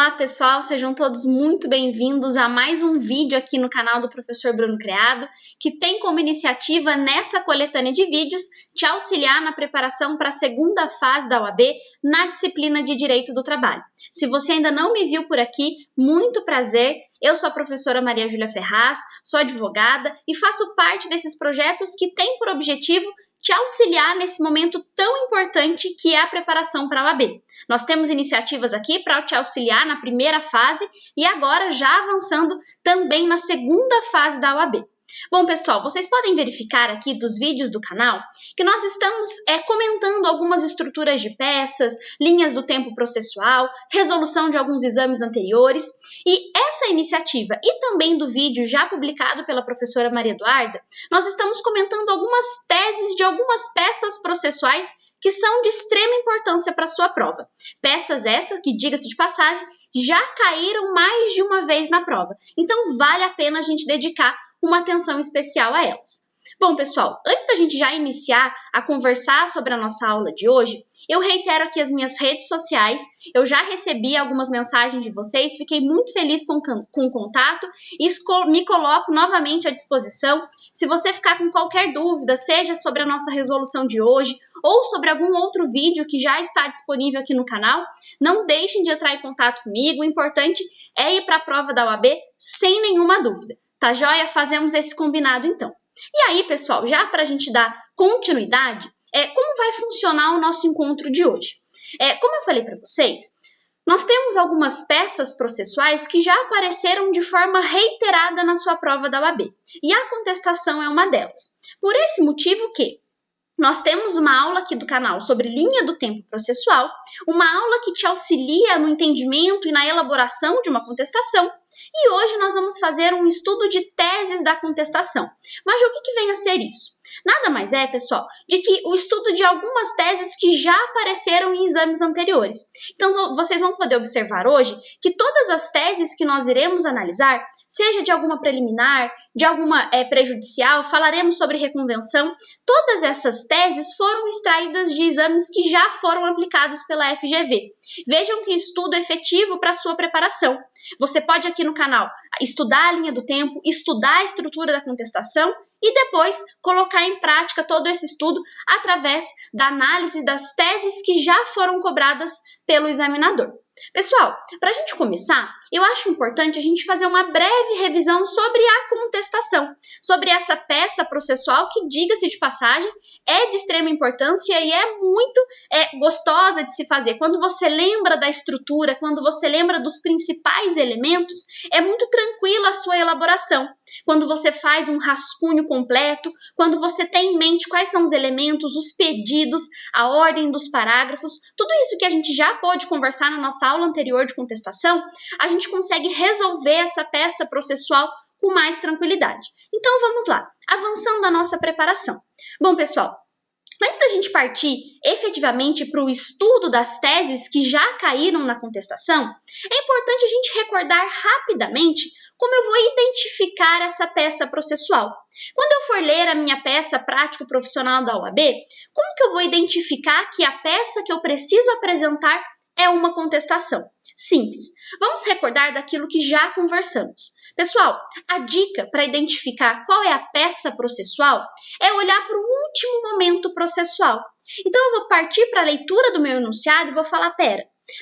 Olá pessoal, sejam todos muito bem-vindos a mais um vídeo aqui no canal do Professor Bruno Criado, que tem como iniciativa nessa coletânea de vídeos te auxiliar na preparação para a segunda fase da OAB na disciplina de Direito do Trabalho. Se você ainda não me viu por aqui, muito prazer, eu sou a professora Maria Júlia Ferraz, sou advogada e faço parte desses projetos que têm por objetivo te auxiliar nesse momento tão importante que é a preparação para a OAB. Nós temos iniciativas aqui para te auxiliar na primeira fase e agora já avançando também na segunda fase da OAB. Bom, pessoal, vocês podem verificar aqui dos vídeos do canal que nós estamos comentando algumas estruturas de peças, linhas do tempo processual, resolução de alguns exames anteriores e essa iniciativa e também do vídeo já publicado pela professora Maria Eduarda, nós estamos comentando algumas teses de algumas peças processuais que são de extrema importância para a sua prova. Peças essas que, diga-se de passagem, já caíram mais de uma vez na prova. Então, vale a pena a gente dedicar uma atenção especial a elas. Bom, pessoal, antes da gente já iniciar a conversar sobre a nossa aula de hoje, eu reitero aqui as minhas redes sociais, eu já recebi algumas mensagens de vocês, fiquei muito feliz com o contato e me coloco novamente à disposição. Se você ficar com qualquer dúvida, seja sobre a nossa resolução de hoje ou sobre algum outro vídeo que já está disponível aqui no canal, não deixem de entrar em contato comigo, o importante é ir para a prova da OAB sem nenhuma dúvida. Tá joia? Fazemos esse combinado então. E aí, pessoal, já para a gente dar continuidade, como vai funcionar o nosso encontro de hoje? Como eu falei para vocês, nós temos algumas peças processuais que já apareceram de forma reiterada na sua prova da OAB. E a contestação é uma delas. Por esse motivo que nós temos uma aula aqui do canal sobre linha do tempo processual, uma aula que te auxilia no entendimento e na elaboração de uma contestação, e hoje nós vamos fazer um estudo de teses da contestação. Mas o que vem a ser isso? Nada mais é, pessoal, de que o estudo de algumas teses que já apareceram em exames anteriores. Então, vocês vão poder observar hoje que todas as teses que nós iremos analisar, seja de alguma preliminar, de alguma prejudicial, falaremos sobre reconvenção, todas essas teses foram extraídas de exames que já foram aplicados pela FGV. Vejam que estudo efetivo para a sua preparação. Você pode aqui no canal estudar a linha do tempo, estudar a estrutura da contestação e depois colocar em prática todo esse estudo através da análise das teses que já foram cobradas pelo examinador. Pessoal, para a gente começar, eu acho importante a gente fazer uma breve revisão sobre a contestação, sobre essa peça processual que, diga-se de passagem, é de extrema importância e é muito gostosa de se fazer. Quando você lembra da estrutura, quando você lembra dos principais elementos, é muito tranquila a sua elaboração. Quando você faz um rascunho completo, quando você tem em mente quais são os elementos, os pedidos, a ordem dos parágrafos, tudo isso que a gente já pôde conversar na nossa aula anterior de contestação, a gente consegue resolver essa peça processual com mais tranquilidade. Então vamos lá, avançando a nossa preparação. Bom, pessoal, antes da gente partir efetivamente para o estudo das teses que já caíram na contestação, é importante a gente recordar rapidamente como eu vou identificar essa peça processual. Quando eu for ler a minha peça prático-profissional da OAB, como que eu vou identificar que a peça que eu preciso apresentar é uma contestação? Simples. Vamos recordar daquilo que já conversamos. Pessoal, a dica para identificar qual é a peça processual é olhar para o último momento processual. Então, eu vou partir para a leitura do meu enunciado e vou falar,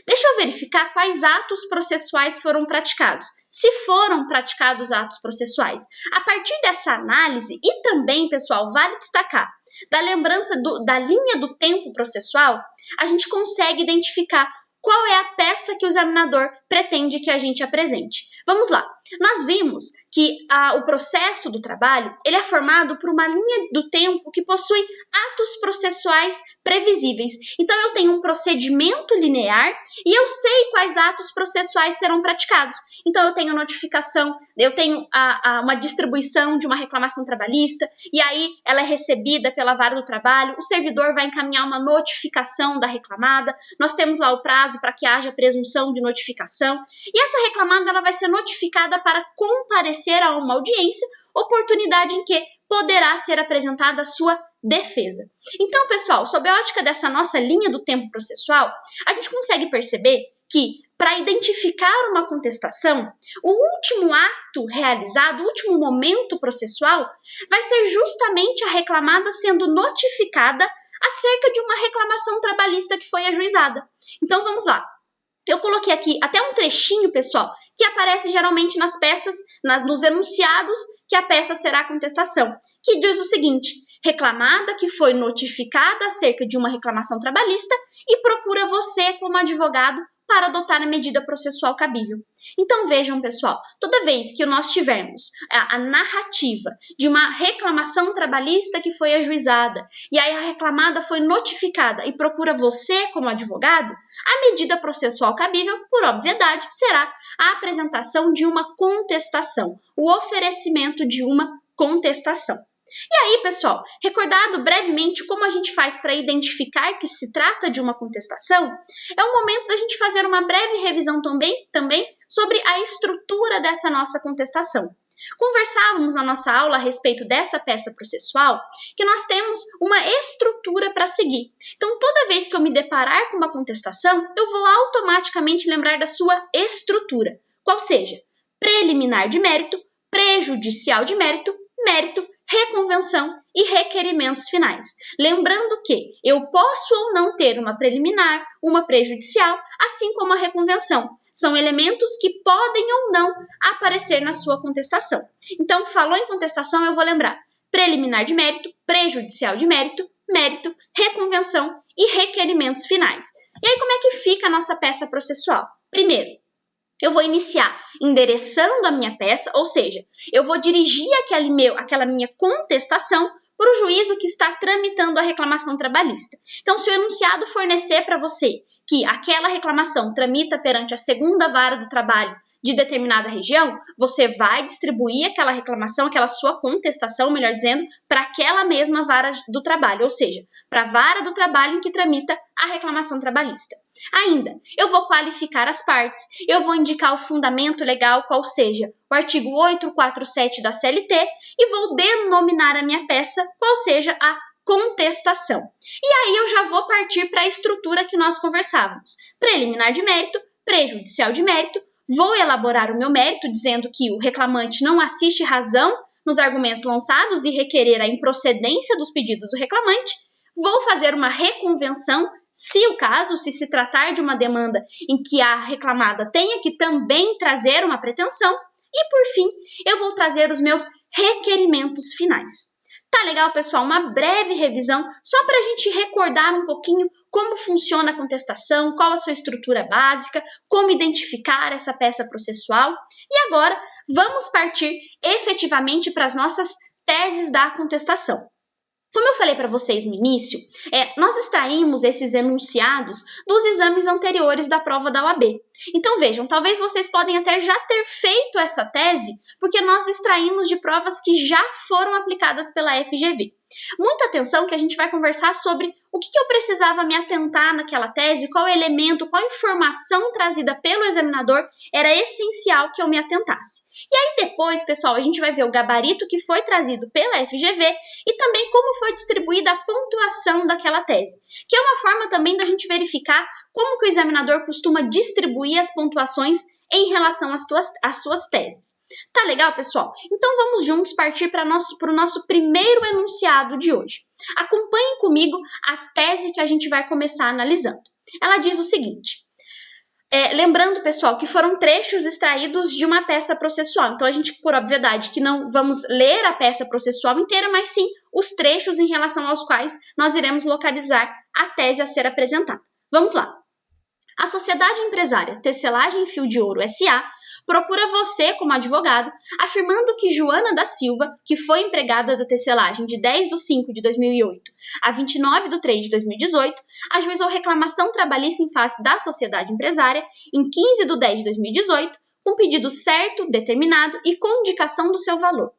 deixa eu verificar quais atos processuais foram praticados, se foram praticados atos processuais. A partir dessa análise, e também, pessoal, vale destacar, da lembrança da linha do tempo processual, a gente consegue identificar qual é a peça que o examinador pretende que a gente apresente. Vamos lá. Nós vimos que o processo do trabalho ele é formado por uma linha do tempo que possui atos processuais previsíveis. Então, eu tenho um procedimento linear e eu sei quais atos processuais serão praticados. Então, eu tenho notificação, eu tenho uma distribuição de uma reclamação trabalhista e aí ela é recebida pela vara do trabalho, o servidor vai encaminhar uma notificação da reclamada, nós temos lá o prazo para que haja presunção de notificação e essa reclamada ela vai ser notificada para comparecer a uma audiência, oportunidade em que poderá ser apresentada a sua defesa. Então, pessoal, sob a ótica dessa nossa linha do tempo processual, a gente consegue perceber que, para identificar uma contestação, o último ato realizado, o último momento processual, vai ser justamente a reclamada sendo notificada acerca de uma reclamação trabalhista que foi ajuizada. Então, vamos lá. Eu coloquei aqui até um trechinho, pessoal, que aparece geralmente nas peças, nos enunciados que a peça será contestação, que diz o seguinte: reclamada que foi notificada acerca de uma reclamação trabalhista e procura você, como advogado, para adotar a medida processual cabível. Então, vejam, pessoal, toda vez que nós tivermos a narrativa de uma reclamação trabalhista que foi ajuizada, e aí a reclamada foi notificada e procura você como advogado, a medida processual cabível, por obviedade, será a apresentação de uma contestação, o oferecimento de uma contestação. E aí, pessoal, recordado brevemente como a gente faz para identificar que se trata de uma contestação, é o momento da gente fazer uma breve revisão também sobre a estrutura dessa nossa contestação. Conversávamos na nossa aula a respeito dessa peça processual que nós temos uma estrutura para seguir. Então, toda vez que eu me deparar com uma contestação, eu vou automaticamente lembrar da sua estrutura, qual seja preliminar de mérito, prejudicial de mérito, mérito, reconvenção e requerimentos finais. Lembrando que eu posso ou não ter uma preliminar, uma prejudicial, assim como a reconvenção. São elementos que podem ou não aparecer na sua contestação. Então, falou em contestação, eu vou lembrar preliminar de mérito, prejudicial de mérito, mérito, reconvenção e requerimentos finais. E aí, como é que fica a nossa peça processual? Primeiro, eu vou iniciar endereçando a minha peça, ou seja, eu vou dirigir aquela minha contestação para o juízo que está tramitando a reclamação trabalhista. Então, se o enunciado fornecer para você que aquela reclamação tramita perante a segunda vara do trabalho de determinada região, você vai distribuir aquela reclamação, aquela sua contestação, melhor dizendo, para aquela mesma vara do trabalho, ou seja, para a vara do trabalho em que tramita a reclamação trabalhista. Ainda, eu vou qualificar as partes, eu vou indicar o fundamento legal, qual seja o artigo 847 da CLT, e vou denominar a minha peça, qual seja a contestação. E aí eu já vou partir para a estrutura que nós conversávamos. Preliminar de mérito, prejudicial de mérito, vou elaborar o meu mérito dizendo que o reclamante não assiste razão nos argumentos lançados e requerer a improcedência dos pedidos do reclamante. Vou fazer uma reconvenção, se o caso, se tratar de uma demanda em que a reclamada tenha que também trazer uma pretensão. E, por fim, eu vou trazer os meus requerimentos finais. Tá legal, pessoal? Uma breve revisão só para a gente recordar um pouquinho como funciona a contestação, qual a sua estrutura básica, como identificar essa peça processual. E agora, vamos partir efetivamente para as nossas teses da contestação. Como eu falei para vocês no início, nós extraímos esses enunciados dos exames anteriores da prova da OAB. Então vejam, talvez vocês podem até já ter feito essa tese, porque nós extraímos de provas que já foram aplicadas pela FGV. Muita atenção que a gente vai conversar sobre o que eu precisava me atentar naquela tese, qual elemento, qual informação trazida pelo examinador era essencial que eu me atentasse. E aí depois, pessoal, a gente vai ver o gabarito que foi trazido pela FGV e também como foi distribuída a pontuação daquela tese, que é uma forma também da gente verificar como que o examinador costuma distribuir as pontuações em relação às suas teses. Tá legal, pessoal? Então vamos juntos partir para o nosso primeiro enunciado de hoje. Acompanhem comigo a tese que a gente vai começar analisando. Ela diz o seguinte: lembrando, pessoal, que foram trechos extraídos de uma peça processual. Então, a gente, por obviedade, que não vamos ler a peça processual inteira, mas sim os trechos em relação aos quais nós iremos localizar a tese a ser apresentada. Vamos lá. A sociedade empresária Tecelagem Fio de Ouro S.A. procura você como advogado, afirmando que Joana da Silva, que foi empregada da tecelagem de 10/5/2008 a 29/3/2018, ajuizou reclamação trabalhista em face da sociedade empresária em 15/10/2018, com pedido certo, determinado e com indicação do seu valor.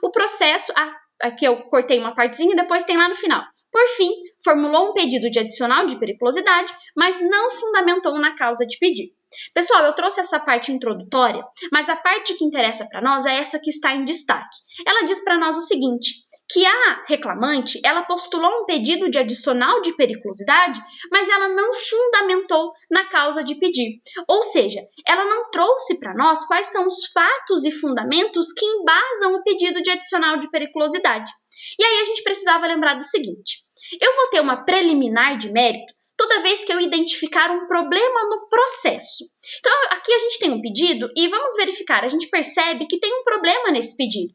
O processo, aqui eu cortei uma partezinha e depois tem lá no final. Por fim, formulou um pedido de adicional de periculosidade, mas não fundamentou na causa de pedido. Pessoal, eu trouxe essa parte introdutória, mas a parte que interessa para nós é essa que está em destaque. Ela diz para nós o seguinte, que a reclamante, ela postulou um pedido de adicional de periculosidade, mas ela não fundamentou na causa de pedir. Ou seja, ela não trouxe para nós quais são os fatos e fundamentos que embasam o pedido de adicional de periculosidade. E aí a gente precisava lembrar do seguinte, eu vou ter uma preliminar de mérito toda vez que eu identificar um problema no processo. Então, aqui a gente tem um pedido e vamos verificar, a gente percebe que tem um problema nesse pedido.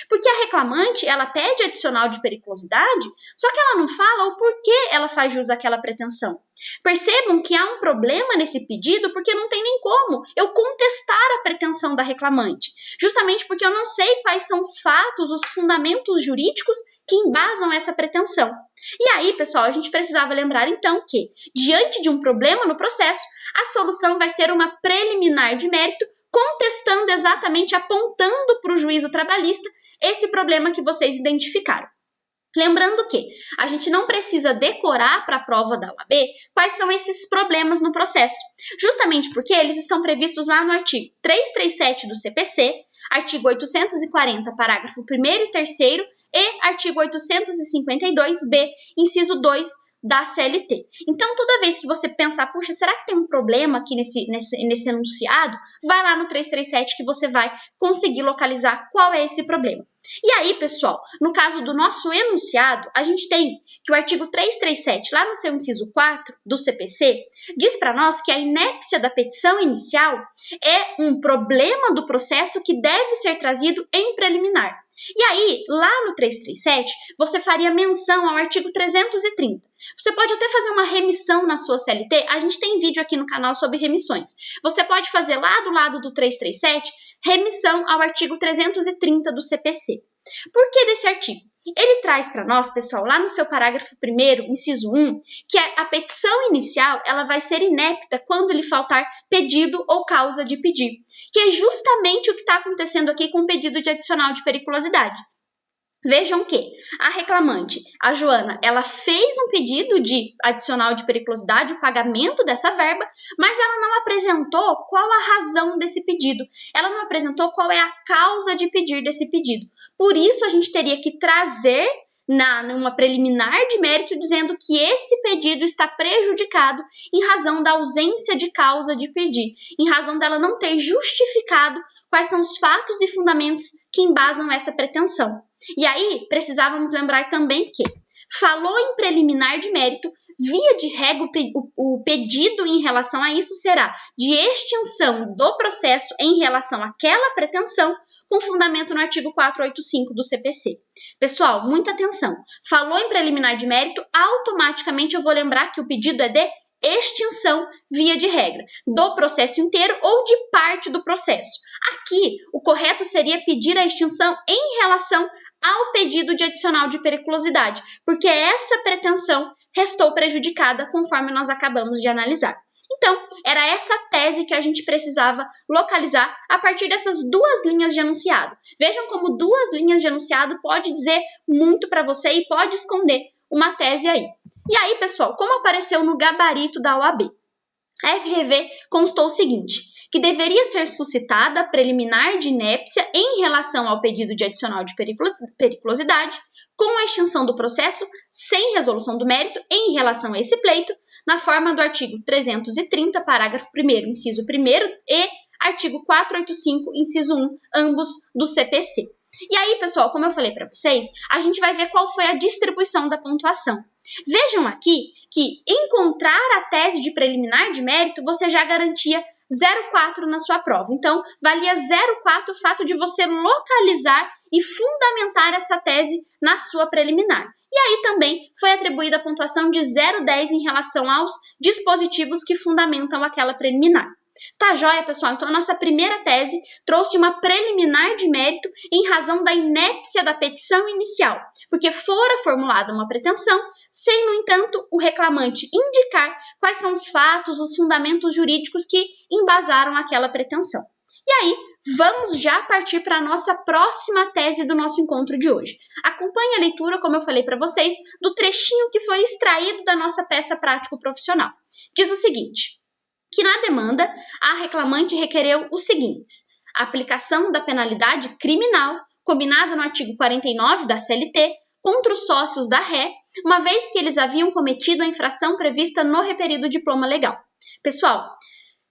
Porque a reclamante, ela pede adicional de periculosidade, só que ela não fala o porquê ela faz jus àquela pretensão. Percebam que há um problema nesse pedido porque não tem nem como eu contestar a pretensão da reclamante, justamente porque eu não sei quais são os fatos, os fundamentos jurídicos que embasam essa pretensão. E aí, pessoal, a gente precisava lembrar então que, diante de um problema no processo, a solução vai ser uma preliminar de mérito, contestando exatamente, apontando para o juízo trabalhista esse problema que vocês identificaram. Lembrando que a gente não precisa decorar para a prova da OAB quais são esses problemas no processo, justamente porque eles estão previstos lá no artigo 337 do CPC, artigo 840, parágrafo 1º e 3º e artigo 852b, inciso 2 da CLT. Então, toda vez que você pensar, puxa, será que tem um problema aqui nesse enunciado? Vai lá no 337 que você vai conseguir localizar qual é esse problema. E aí, pessoal, no caso do nosso enunciado, a gente tem que o artigo 337, lá no seu inciso 4 do CPC, diz para nós que a inépcia da petição inicial é um problema do processo que deve ser trazido em preliminar. E aí, lá no 337, você faria menção ao artigo 330. Você pode até fazer uma remissão na sua CLT, a gente tem vídeo aqui no canal sobre remissões. Você pode fazer lá do lado do 337, remissão ao artigo 330 do CPC. Por que desse artigo? Ele traz para nós, pessoal, lá no seu parágrafo 1º, inciso 1, que a petição inicial ela vai ser inepta quando lhe faltar pedido ou causa de pedir, que é justamente o que está acontecendo aqui com o pedido de adicional de periculosidade. Vejam que a reclamante, a Joana, ela fez um pedido de adicional de periculosidade, o pagamento dessa verba, mas ela não apresentou qual a razão desse pedido. Ela não apresentou qual é a causa de pedir desse pedido. Por isso, a gente teria que trazer numa preliminar de mérito dizendo que esse pedido está prejudicado em razão da ausência de causa de pedir, em razão dela não ter justificado quais são os fatos e fundamentos que embasam essa pretensão. E aí, precisávamos lembrar também que falou em preliminar de mérito, via de regra, o pedido em relação a isso será de extinção do processo em relação àquela pretensão, com fundamento no artigo 485 do CPC. Pessoal, muita atenção. Falou em preliminar de mérito, automaticamente eu vou lembrar que o pedido é de extinção, via de regra, do processo inteiro ou de parte do processo. Aqui, o correto seria pedir a extinção em relação ao pedido de adicional de periculosidade, porque essa pretensão restou prejudicada conforme nós acabamos de analisar. Então, era essa tese que a gente precisava localizar a partir dessas duas linhas de enunciado. Vejam como duas linhas de enunciado pode dizer muito para você e pode esconder uma tese aí. E aí, pessoal, como apareceu no gabarito da OAB? A FGV constou o seguinte, que deveria ser suscitada preliminar de inépcia em relação ao pedido de adicional de periculosidade, com a extinção do processo sem resolução do mérito em relação a esse pleito, na forma do artigo 330, parágrafo 1º, inciso 1º e artigo 485, inciso 1, ambos do CPC. E aí, pessoal, como eu falei para vocês, a gente vai ver qual foi a distribuição da pontuação. Vejam aqui que encontrar a tese de preliminar de mérito, você já garantia 0,4 na sua prova. Então, valia 0,4 o fato de você localizar e fundamentar essa tese na sua preliminar. E aí também foi atribuída a pontuação de 0,10 em relação aos dispositivos que fundamentam aquela preliminar. Tá joia, pessoal? Então, a nossa primeira tese trouxe uma preliminar de mérito em razão da inépcia da petição inicial, porque fora formulada uma pretensão, sem, no entanto, o reclamante indicar quais são os fatos, os fundamentos jurídicos que embasaram aquela pretensão. E aí, vamos já partir para a nossa próxima tese do nosso encontro de hoje. Acompanhe a leitura, como eu falei para vocês, do trechinho que foi extraído da nossa peça prático-profissional. Diz o seguinte, que na demanda, a reclamante requereu os seguintes: a aplicação da penalidade criminal, combinada no artigo 49 da CLT, contra os sócios da ré, uma vez que eles haviam cometido a infração prevista no referido diploma legal. Pessoal,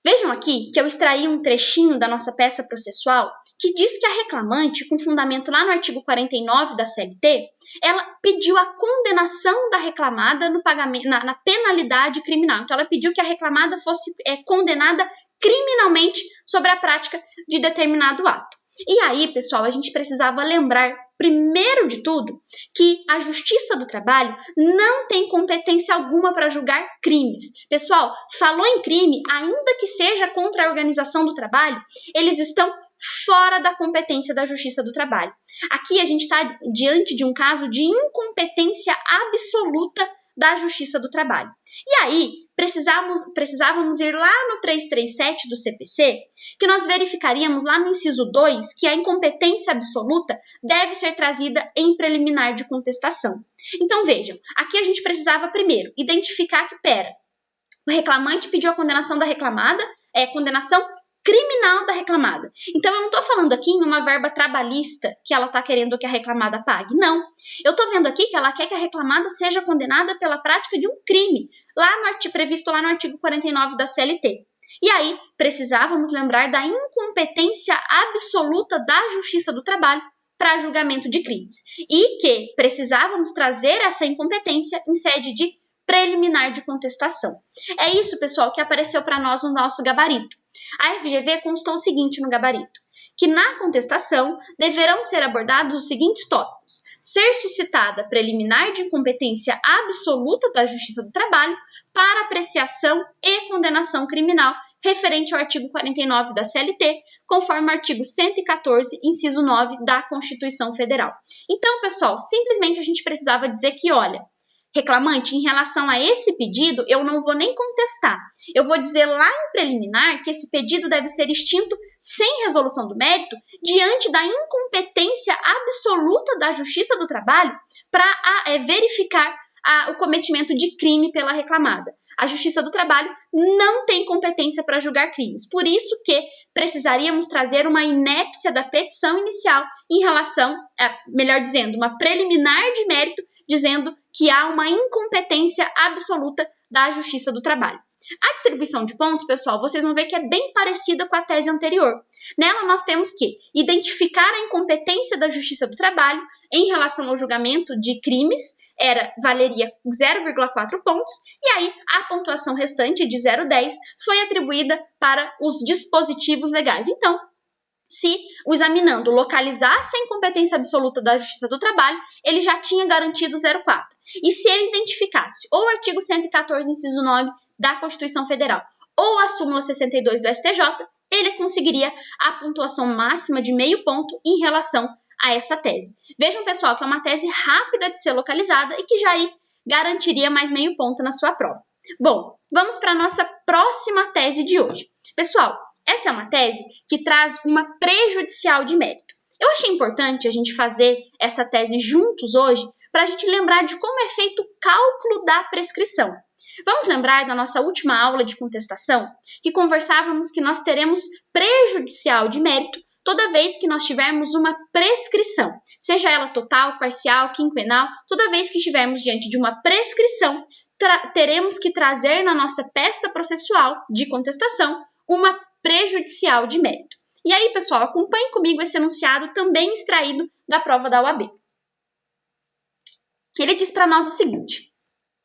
vejam aqui que eu extraí um trechinho da nossa peça processual que diz que a reclamante, com fundamento lá no artigo 49 da CLT, ela pediu a condenação da reclamada no pagamento, na penalidade criminal. Então, ela pediu que a reclamada fosse condenada criminalmente sobre a prática de determinado ato. E aí, pessoal, a gente precisava lembrar, primeiro de tudo, que a Justiça do Trabalho não tem competência alguma para julgar crimes. Pessoal, falou em crime, ainda que seja contra a organização do trabalho, eles estão fora da competência da Justiça do Trabalho. Aqui a gente está diante de um caso de incompetência absoluta da Justiça do Trabalho. E aí, precisávamos ir lá no 337 do CPC, que nós verificaríamos lá no inciso 2 que a incompetência absoluta deve ser trazida em preliminar de contestação. Então, vejam, aqui a gente precisava primeiro identificar que, o reclamante pediu a condenação da reclamada, condenação criminal da reclamada. Então, eu não estou falando aqui em uma verba trabalhista que ela está querendo que a reclamada pague. Não. Eu estou vendo aqui que ela quer que a reclamada seja condenada pela prática de um crime, previsto lá no artigo 49 da CLT. E aí, precisávamos lembrar da incompetência absoluta da Justiça do Trabalho para julgamento de crimes. E que precisávamos trazer essa incompetência em sede de preliminar de contestação. É isso, pessoal, que apareceu para nós no nosso gabarito. A FGV constou o seguinte no gabarito, que na contestação deverão ser abordados os seguintes tópicos: ser suscitada preliminar de incompetência absoluta da Justiça do Trabalho para apreciação e condenação criminal referente ao artigo 49 da CLT, conforme o artigo 114, inciso 9 da Constituição Federal. Então, pessoal, simplesmente a gente precisava dizer que, olha, reclamante, em relação a esse pedido, eu não vou nem contestar. Eu vou dizer lá em preliminar que esse pedido deve ser extinto sem resolução do mérito, diante da incompetência absoluta da Justiça do Trabalho para verificar o cometimento de crime pela reclamada. A Justiça do Trabalho não tem competência para julgar crimes. Por isso que precisaríamos trazer uma inépcia da petição inicial em relação, melhor dizendo, uma preliminar de mérito, dizendo que há uma incompetência absoluta da Justiça do Trabalho. A distribuição de pontos, pessoal, vocês vão ver que é bem parecida com a tese anterior. Nela, nós temos que identificar a incompetência da Justiça do Trabalho em relação ao julgamento de crimes, valeria 0,4 pontos, e aí a pontuação restante de 0,10 foi atribuída para os dispositivos legais. Então, se o examinando localizasse a incompetência absoluta da Justiça do Trabalho, ele já tinha garantido 0,4. E se ele identificasse ou o artigo 114, inciso 9 da Constituição Federal ou a súmula 62 do STJ, ele conseguiria a pontuação máxima de meio ponto em relação a essa tese. Vejam, pessoal, que é uma tese rápida de ser localizada e que já aí garantiria mais meio ponto na sua prova. Bom, vamos para a nossa próxima tese de hoje. Pessoal, essa é uma tese que traz uma prejudicial de mérito. Eu achei importante a gente fazer essa tese juntos hoje para a gente lembrar de como é feito o cálculo da prescrição. Vamos lembrar da nossa última aula de contestação, que conversávamos que nós teremos prejudicial de mérito toda vez que nós tivermos uma prescrição, seja ela total, parcial, quinquenal, toda vez que estivermos diante de uma prescrição, teremos que trazer na nossa peça processual de contestação uma prejudicial de mérito. E aí, pessoal, acompanhe comigo esse enunciado também extraído da prova da OAB. Ele diz para nós o seguinte: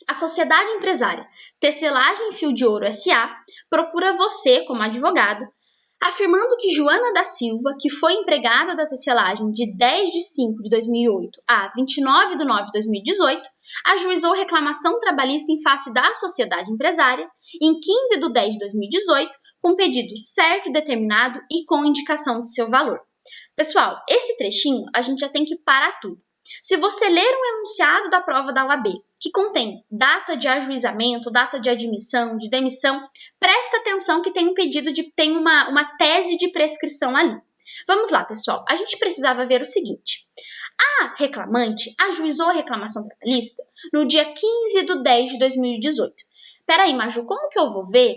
a sociedade empresária Tecelagem Fio de Ouro S.A. procura você, como advogado, afirmando que Joana da Silva, que foi empregada da tecelagem de 10 de 5 de 2008 a 29 de 9 de 2018, ajuizou reclamação trabalhista em face da sociedade empresária em 15 de 10 de 2018, com pedido certo, determinado e com indicação de seu valor. Pessoal, esse trechinho a gente já tem que parar tudo. Se você ler um enunciado da prova da OAB, que contém data de ajuizamento, data de admissão, de demissão, presta atenção que tem um pedido tem uma tese de prescrição ali. Vamos lá, pessoal. A gente precisava ver o seguinte. A reclamante ajuizou a reclamação trabalhista no dia 15/10/2018. Peraí, Maju, como que eu vou ver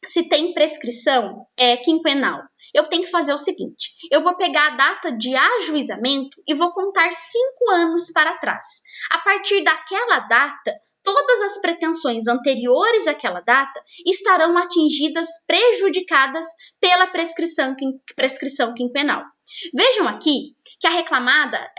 se tem prescrição quinquenal? Eu tenho que fazer o seguinte, eu vou pegar a data de ajuizamento e vou contar 5 anos para trás. A partir daquela data, todas as pretensões anteriores àquela data estarão atingidas, prejudicadas pela prescrição quinquenal. Vejam aqui que a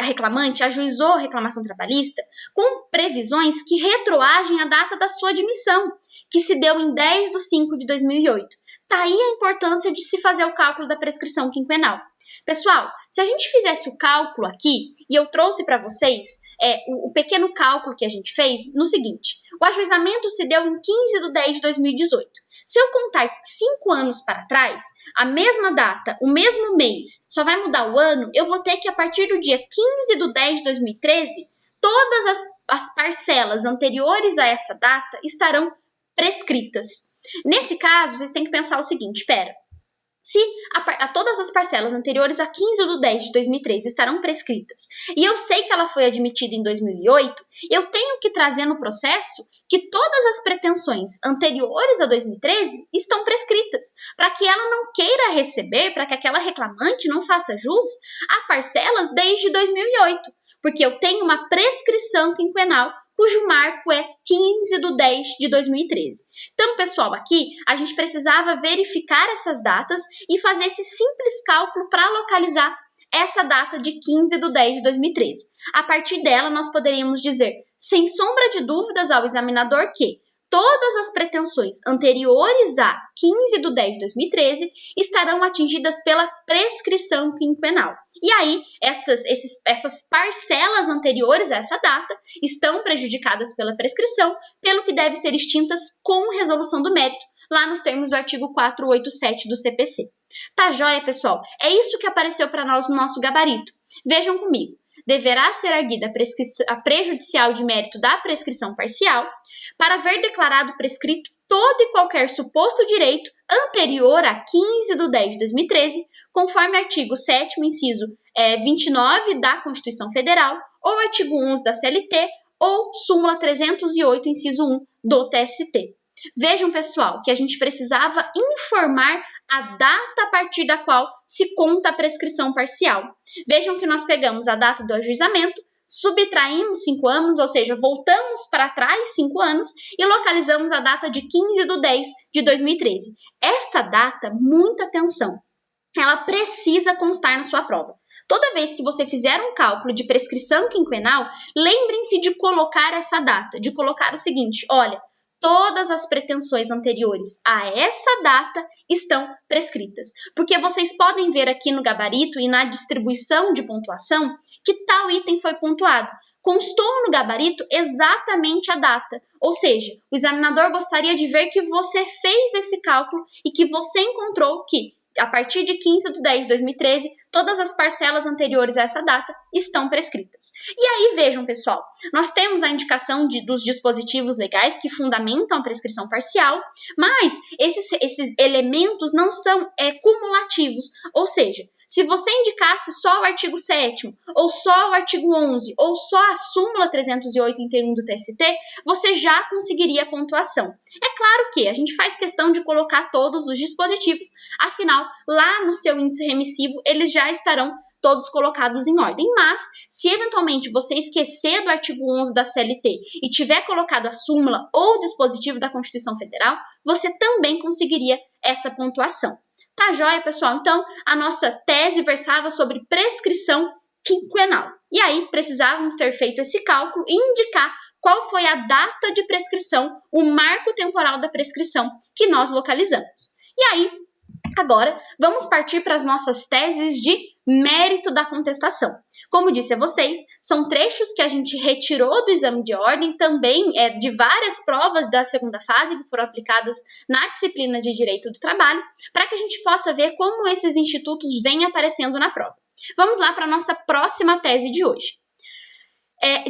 reclamante ajuizou a reclamação trabalhista com previsões que retroagem a data da sua admissão, que se deu em 10/5/2008. Tá aí a importância de se fazer o cálculo da prescrição quinquenal. Pessoal, se a gente fizesse o cálculo aqui, e eu trouxe para vocês o pequeno cálculo que a gente fez, no seguinte, o ajuizamento se deu em 15/10/2018. Se eu contar 5 anos para trás, a mesma data, o mesmo mês, só vai mudar o ano, eu vou ter que, a partir do dia 15/10/2013, todas as parcelas anteriores a essa data estarão prescritas. Nesse caso, vocês têm que pensar o seguinte, se todas as parcelas anteriores a 15/10/2013 estarão prescritas e eu sei que ela foi admitida em 2008, eu tenho que trazer no processo que todas as pretensões anteriores a 2013 estão prescritas, para que ela não queira receber, para que aquela reclamante não faça jus a parcelas desde 2008, porque eu tenho uma prescrição quinquenal cujo marco é 15/10/2013. Então, pessoal, aqui a gente precisava verificar essas datas e fazer esse simples cálculo para localizar essa data de 15/10/2013. A partir dela, nós poderíamos dizer, sem sombra de dúvidas ao examinador, que todas as pretensões anteriores a 15/10/2013 estarão atingidas pela prescrição quinquenal. E aí, essas parcelas anteriores a essa data estão prejudicadas pela prescrição, pelo que devem ser extintas com resolução do mérito, lá nos termos do artigo 487 do CPC. Tá joia, pessoal? É isso que apareceu para nós no nosso gabarito. Vejam comigo. Deverá ser arguida a prejudicial de mérito da prescrição parcial para haver declarado prescrito todo e qualquer suposto direito anterior a 15/10/2013, conforme artigo 7º, inciso 29 da Constituição Federal, ou artigo 11 da CLT, ou súmula 308, inciso 1 do TST. Vejam, pessoal, que a gente precisava informar a data a partir da qual se conta a prescrição parcial. Vejam que nós pegamos a data do ajuizamento, subtraímos 5 anos, ou seja, voltamos para trás 5 anos e localizamos a data de 15/10/2013. Essa data, muita atenção, ela precisa constar na sua prova. Toda vez que você fizer um cálculo de prescrição quinquenal, lembrem-se de colocar essa data, de colocar o seguinte, olha, todas as pretensões anteriores a essa data estão prescritas. Porque vocês podem ver aqui no gabarito e na distribuição de pontuação que tal item foi pontuado. Constou no gabarito exatamente a data. Ou seja, o examinador gostaria de ver que você fez esse cálculo e que você encontrou que, a partir de 15/10/2013, todas as parcelas anteriores a essa data estão prescritas. E aí, vejam, pessoal, nós temos a indicação dos dispositivos legais que fundamentam a prescrição parcial, mas esses elementos não são cumulativos, ou seja, se você indicasse só o artigo 7º, ou só o artigo 11, ou só a súmula 308 em do TST, você já conseguiria a pontuação. É claro que a gente faz questão de colocar todos os dispositivos, afinal, lá no seu índice remissivo, eles já estarão todos colocados em ordem. Mas, se eventualmente você esquecer do artigo 11 da CLT e tiver colocado a súmula ou o dispositivo da Constituição Federal, você também conseguiria essa pontuação. Tá joia, pessoal? Então, a nossa tese versava sobre prescrição quinquenal. E aí, precisávamos ter feito esse cálculo e indicar qual foi a data de prescrição, o marco temporal da prescrição que nós localizamos. E aí, agora, vamos partir para as nossas teses de mérito da contestação. Como disse a vocês, são trechos que a gente retirou do exame de ordem, também de várias provas da segunda fase que foram aplicadas na disciplina de Direito do Trabalho, para que a gente possa ver como esses institutos vêm aparecendo na prova. Vamos lá para a nossa próxima tese de hoje.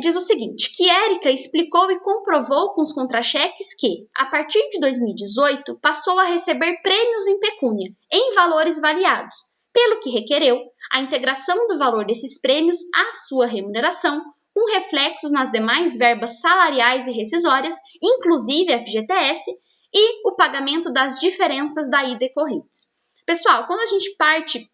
Diz o seguinte, que Érica explicou e comprovou com os contra-cheques que, a partir de 2018, passou a receber prêmios em pecúnia, em valores variados, pelo que requereu a integração do valor desses prêmios à sua remuneração, com reflexos nas demais verbas salariais e rescisórias, inclusive FGTS, e o pagamento das diferenças daí decorrentes. Pessoal, quando a gente parte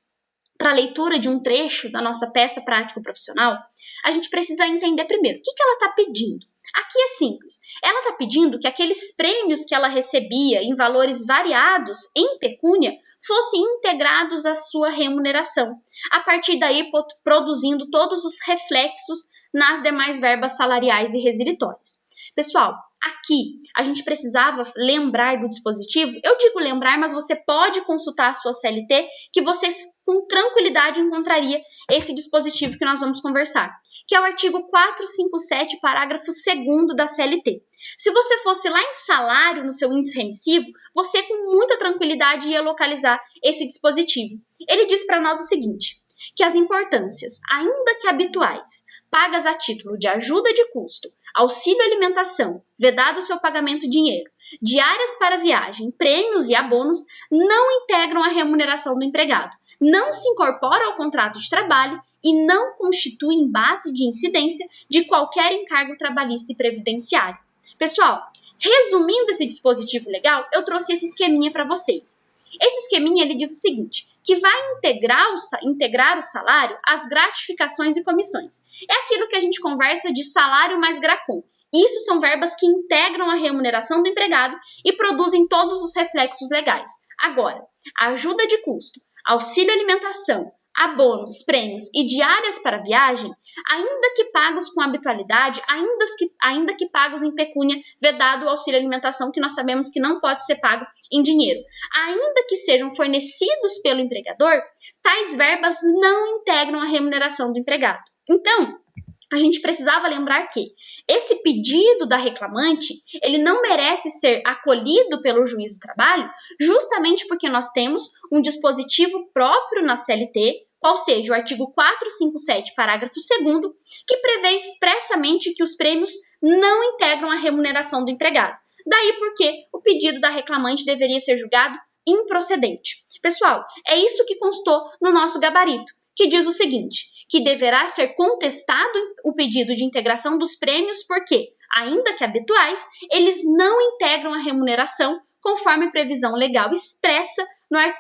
para a leitura de um trecho da nossa peça prático-profissional, a gente precisa entender primeiro o que ela está pedindo. Aqui é simples. Ela está pedindo que aqueles prêmios que ela recebia em valores variados em pecúnia fossem integrados à sua remuneração, a partir daí produzindo todos os reflexos nas demais verbas salariais e resilitórias. Pessoal, aqui a gente precisava lembrar do dispositivo. Eu digo lembrar, mas você pode consultar a sua CLT, que você com tranquilidade encontraria esse dispositivo que nós vamos conversar, que é o artigo 457, parágrafo 2º da CLT. Se você fosse lá em salário, no seu índice remissivo, você com muita tranquilidade ia localizar esse dispositivo. Ele diz para nós o seguinte, que as importâncias, ainda que habituais, pagas a título de ajuda de custo, auxílio alimentação, vedado o seu pagamento em dinheiro, diárias para viagem, prêmios e abonos, não integram a remuneração do empregado, não se incorporam ao contrato de trabalho e não constituem base de incidência de qualquer encargo trabalhista e previdenciário. Pessoal, resumindo esse dispositivo legal, eu trouxe esse esqueminha para vocês. Esse esqueminha ele diz o seguinte, que vai integrar o salário às gratificações e comissões. É aquilo que a gente conversa de salário mais GRACOM. Isso são verbas que integram a remuneração do empregado e produzem todos os reflexos legais. Agora, ajuda de custo, auxílio alimentação, abonos, prêmios e diárias para viagem, ainda que pagos com habitualidade, ainda que pagos em pecúnia, vedado o auxílio alimentação, que nós sabemos que não pode ser pago em dinheiro, ainda que sejam fornecidos pelo empregador, tais verbas não integram a remuneração do empregado. Então, a gente precisava lembrar que esse pedido da reclamante, ele não merece ser acolhido pelo juiz do trabalho, justamente porque nós temos um dispositivo próprio na CLT, qual seja o artigo 457, parágrafo 2º, que prevê expressamente que os prêmios não integram a remuneração do empregado. Daí porque o pedido da reclamante deveria ser julgado improcedente. Pessoal, é isso que constou no nosso gabarito, que diz o seguinte, que deverá ser contestado o pedido de integração dos prêmios porque, ainda que habituais, eles não integram a remuneração conforme previsão legal expressa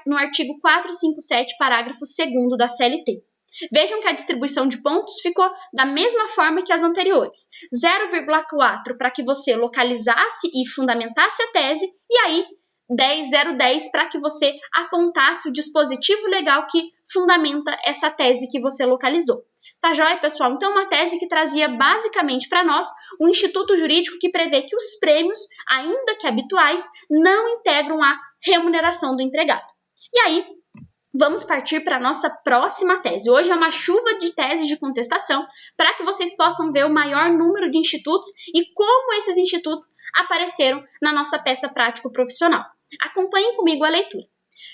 no artigo 457, parágrafo 2º da CLT. Vejam que a distribuição de pontos ficou da mesma forma que as anteriores. 0,4 para que você localizasse e fundamentasse a tese, e aí 0,10 para que você apontasse o dispositivo legal que fundamenta essa tese que você localizou. Tá joia, pessoal? Então, uma tese que trazia basicamente para nós um instituto jurídico que prevê que os prêmios, ainda que habituais, não integram a remuneração do empregado. E aí, vamos partir para a nossa próxima tese. Hoje é uma chuva de teses de contestação para que vocês possam ver o maior número de institutos e como esses institutos apareceram na nossa peça prático-profissional. Acompanhem comigo a leitura.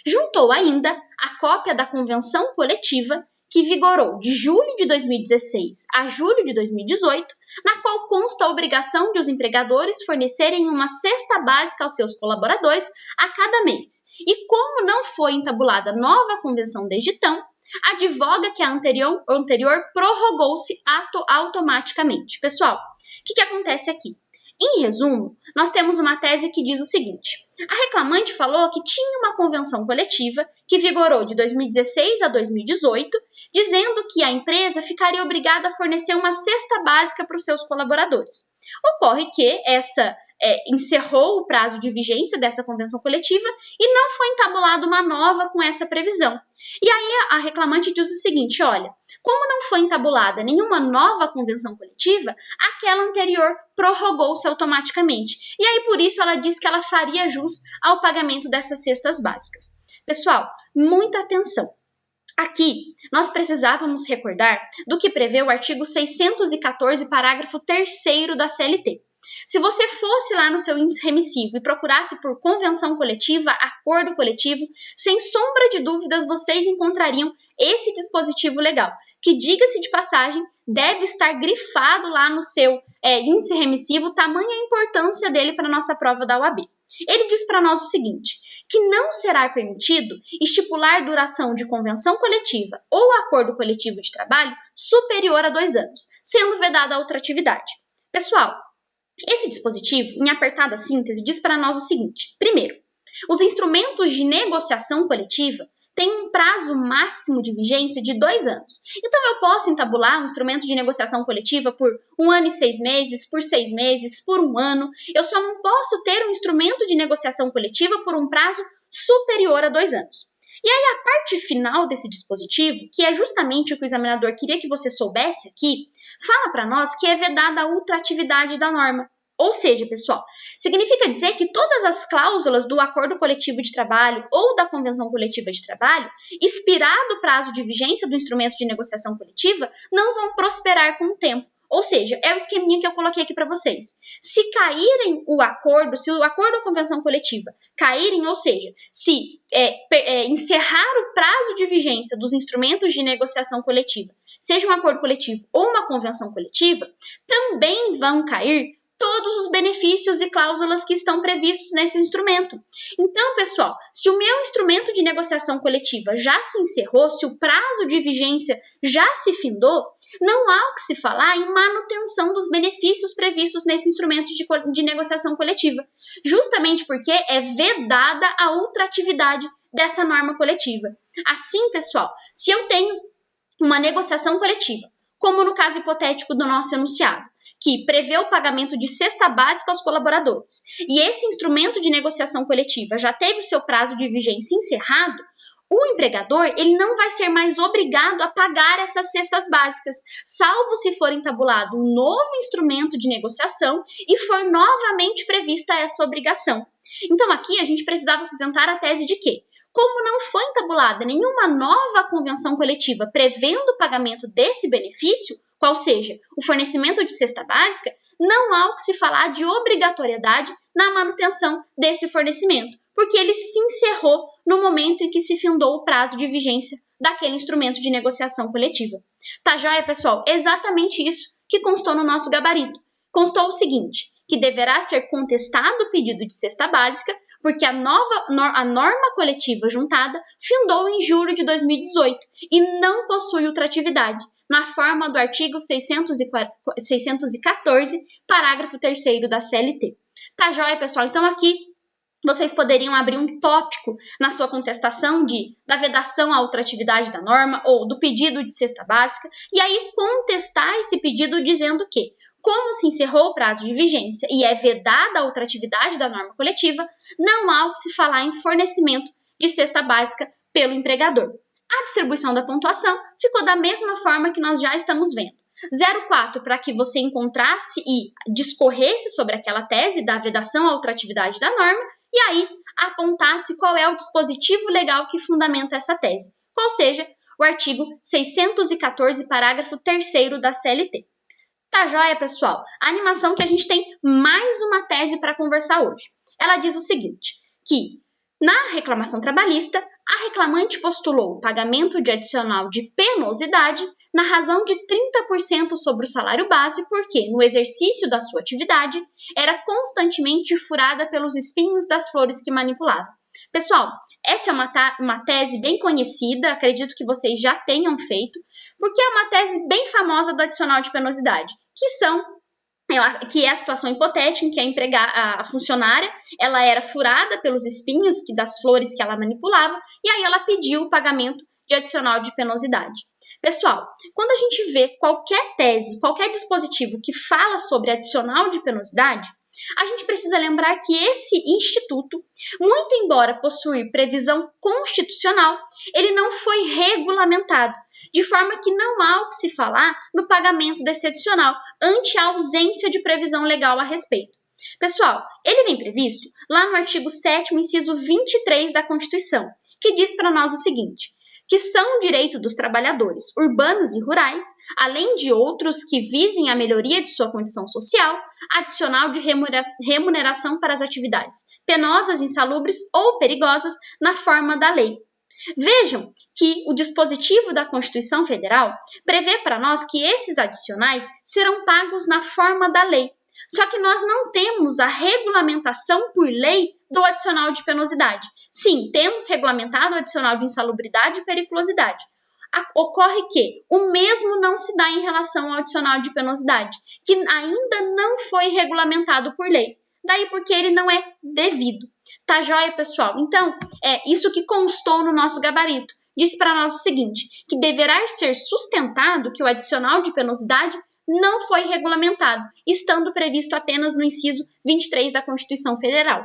Juntou ainda a cópia da convenção coletiva que vigorou de julho de 2016 a julho de 2018, na qual consta a obrigação de os empregadores fornecerem uma cesta básica aos seus colaboradores a cada mês. E como não foi entabulada nova convenção desde então, advoga que a anterior prorrogou-se automaticamente. Pessoal, o que acontece aqui? Em resumo, nós temos uma tese que diz o seguinte, a reclamante falou que tinha uma convenção coletiva que vigorou de 2016 a 2018, dizendo que a empresa ficaria obrigada a fornecer uma cesta básica para os seus colaboradores. Ocorre que essa encerrou o prazo de vigência dessa convenção coletiva e não foi entabulada uma nova com essa previsão. E aí a reclamante diz o seguinte, olha, como não foi entabulada nenhuma nova convenção coletiva, aquela anterior prorrogou-se automaticamente. E aí por isso ela diz que ela faria jus ao pagamento dessas cestas básicas. Pessoal, muita atenção. Aqui, nós precisávamos recordar do que prevê o artigo 614, parágrafo 3º da CLT. Se você fosse lá no seu índice remissivo e procurasse por convenção coletiva, acordo coletivo, sem sombra de dúvidas vocês encontrariam esse dispositivo legal, que, diga-se de passagem, deve estar grifado lá no seu índice remissivo, tamanha a importância dele para a nossa prova da UAB. Ele diz para nós o seguinte, que não será permitido estipular duração de convenção coletiva ou acordo coletivo de trabalho superior a 2 anos, sendo vedada a outra atividade. Pessoal, esse dispositivo, em apertada síntese, diz para nós o seguinte. Primeiro, os instrumentos de negociação coletiva têm um prazo máximo de vigência de 2 anos. Então, eu posso entabular um instrumento de negociação coletiva por 1 ano e 6 meses, por 6 meses, por 1 ano. Eu só não posso ter um instrumento de negociação coletiva por um prazo superior a 2 anos. E aí, a parte final desse dispositivo, que é justamente o que o examinador queria que você soubesse aqui, fala para nós que é vedada a ultratividade da norma. Ou seja, pessoal, significa dizer que todas as cláusulas do acordo coletivo de trabalho ou da convenção coletiva de trabalho, expirado o prazo de vigência do instrumento de negociação coletiva, não vão prosperar com o tempo. Ou seja, é o esqueminha que eu coloquei aqui para vocês. Se caírem o acordo, se o acordo ou convenção coletiva caírem, ou seja, se encerrar o prazo de vigência dos instrumentos de negociação coletiva, seja um acordo coletivo ou uma convenção coletiva, também vão cair todos os benefícios e cláusulas que estão previstos nesse instrumento. Então, pessoal, se o meu instrumento de negociação coletiva já se encerrou, se o prazo de vigência já se findou, não há o que se falar em manutenção dos benefícios previstos nesse instrumento de negociação coletiva, justamente porque é vedada a ultratividade dessa norma coletiva. Assim, pessoal, se eu tenho uma negociação coletiva, como no caso hipotético do nosso enunciado, que prevê o pagamento de cesta básica aos colaboradores, e esse instrumento de negociação coletiva já teve o seu prazo de vigência encerrado, o empregador ele não vai ser mais obrigado a pagar essas cestas básicas, salvo se for entabulado um novo instrumento de negociação e for novamente prevista essa obrigação. Então, aqui a gente precisava sustentar a tese de que, como não foi entabulada nenhuma nova convenção coletiva prevendo o pagamento desse benefício, qual seja, o fornecimento de cesta básica, não há o que se falar de obrigatoriedade na manutenção desse fornecimento, porque ele se encerrou no momento em que se findou o prazo de vigência daquele instrumento de negociação coletiva. Tá joia, pessoal? Exatamente isso que constou no nosso gabarito. Constou o seguinte, que deverá ser contestado o pedido de cesta básica, porque a norma coletiva juntada findou em julho de 2018 e não possui ultratividade, na forma do artigo 614, parágrafo 3º da CLT. Tá joia, pessoal? Então, aqui vocês poderiam abrir um tópico na sua contestação da vedação à ultratividade da norma ou do pedido de cesta básica e aí contestar esse pedido dizendo que, como se encerrou o prazo de vigência e é vedada a ultratividade da norma coletiva, não há o que se falar em fornecimento de cesta básica pelo empregador. A distribuição da pontuação ficou da mesma forma que nós já estamos vendo. 0,4 para que você encontrasse e discorresse sobre aquela tese da vedação à ultratividade da norma e aí apontasse qual é o dispositivo legal que fundamenta essa tese, qual seja o artigo 614, parágrafo 3º da CLT. Tá joia, pessoal? A animação que a gente tem mais uma tese para conversar hoje. Ela diz o seguinte, que na reclamação trabalhista, a reclamante postulou o pagamento de adicional de penosidade na razão de 30% sobre o salário base, porque, no exercício da sua atividade, era constantemente furada pelos espinhos das flores que manipulava. Pessoal, essa é uma tese bem conhecida, acredito que vocês já tenham feito, porque é uma tese bem famosa do adicional de penosidade, que é a situação hipotética em que a funcionária ela era furada pelos espinhos das flores que ela manipulava e aí ela pediu o pagamento de adicional de penosidade. Pessoal, quando a gente vê qualquer tese, qualquer dispositivo que fala sobre adicional de penosidade, a gente precisa lembrar que esse instituto, muito embora possuir previsão constitucional, ele não foi regulamentado, de forma que não há o que se falar no pagamento desse adicional, ante a ausência de previsão legal a respeito. Pessoal, ele vem previsto lá no artigo 7º, inciso 23 da Constituição, que diz para nós o seguinte, que são direito dos trabalhadores urbanos e rurais, além de outros que visem a melhoria de sua condição social, adicional de remuneração para as atividades penosas, insalubres ou perigosas na forma da lei. Vejam que o dispositivo da Constituição Federal prevê para nós que esses adicionais serão pagos na forma da lei. Só que nós não temos a regulamentação por lei do adicional de penosidade. Sim, temos regulamentado o adicional de insalubridade e periculosidade. Ocorre que o mesmo não se dá em relação ao adicional de penosidade, que ainda não foi regulamentado por lei. Daí porque ele não é devido. Tá joia, pessoal? Então, é isso que constou no nosso gabarito. Disse para nós o seguinte, que deverá ser sustentado que o adicional de penosidade não foi regulamentado, estando previsto apenas no inciso 23 da Constituição Federal.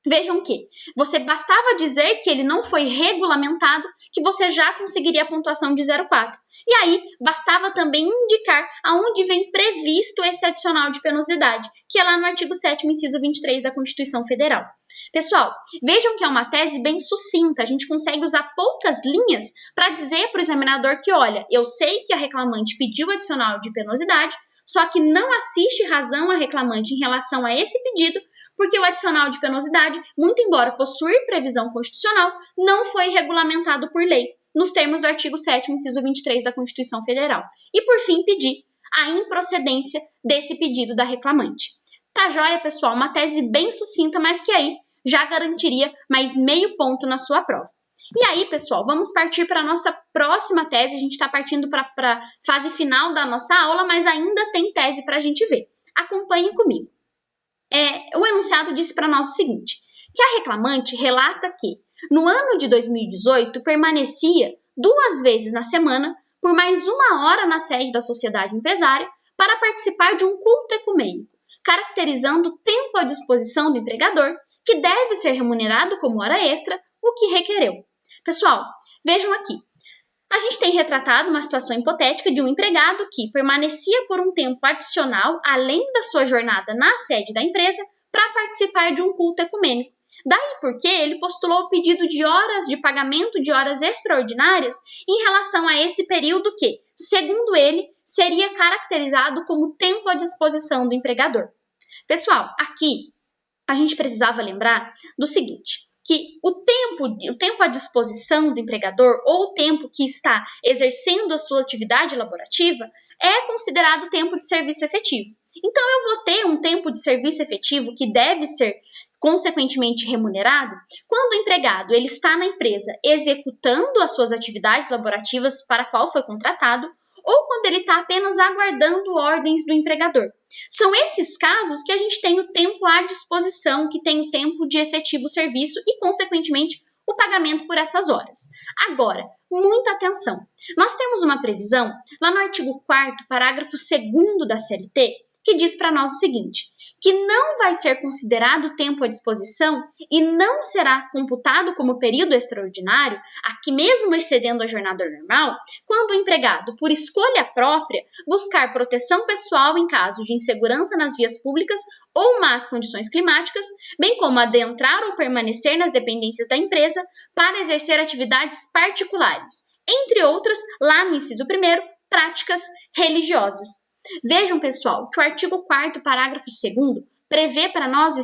Vejam que você bastava dizer que ele não foi regulamentado que você já conseguiria a pontuação de 0,4. E aí, bastava também indicar aonde vem previsto esse adicional de penosidade, que é lá no artigo 7º, inciso 23 da Constituição Federal. Pessoal, vejam que é uma tese bem sucinta, a gente consegue usar poucas linhas para dizer para o examinador que, olha, eu sei que a reclamante pediu adicional de penosidade, só que não assiste razão a reclamante em relação a esse pedido, porque o adicional de penosidade, muito embora possua previsão constitucional, não foi regulamentado por lei, nos termos do artigo 7º, inciso 23 da Constituição Federal. E, por fim, pedir a improcedência desse pedido da reclamante. Tá joia, pessoal? Uma tese bem sucinta, mas que aí já garantiria mais meio ponto na sua prova. E aí, pessoal, vamos partir para a nossa próxima tese. A gente está partindo para a fase final da nossa aula, mas ainda tem tese para a gente ver. Acompanhe comigo. O enunciado disse para nós o seguinte, que a reclamante relata que, no ano de 2018, permanecia 2 vezes na semana, por mais 1 hora na sede da sociedade empresária, para participar de um culto ecumênico, caracterizando o tempo à disposição do empregador, que deve ser remunerado como hora extra, o que requereu. Pessoal, vejam aqui. A gente tem retratado uma situação hipotética de um empregado que permanecia por um tempo adicional, além da sua jornada na sede da empresa, para participar de um culto ecumênico. Daí porque ele postulou o pedido de horas de pagamento de horas extraordinárias em relação a esse período que, segundo ele, seria caracterizado como tempo à disposição do empregador. Pessoal, aqui a gente precisava lembrar do seguinte, que o tempo à disposição do empregador ou o tempo que está exercendo a sua atividade laborativa é considerado tempo de serviço efetivo. Então, eu vou ter um tempo de serviço efetivo que deve ser consequentemente remunerado quando o empregado ele está na empresa executando as suas atividades laborativas para a qual foi contratado ou quando ele está apenas aguardando ordens do empregador. São esses casos que a gente tem o tempo à disposição, que tem o tempo de efetivo serviço e, consequentemente, o pagamento por essas horas. Agora, muita atenção. Nós temos uma previsão lá no artigo 4º, parágrafo 2º da CLT, que diz para nós o seguinte, que não vai ser considerado tempo à disposição e não será computado como período extraordinário, aqui mesmo excedendo a jornada normal, quando o empregado, por escolha própria, buscar proteção pessoal em caso de insegurança nas vias públicas ou más condições climáticas, bem como adentrar ou permanecer nas dependências da empresa para exercer atividades particulares, entre outras, lá no inciso 1º, práticas religiosas. Vejam, pessoal, que o artigo 4º, parágrafo 2º, prevê para nós,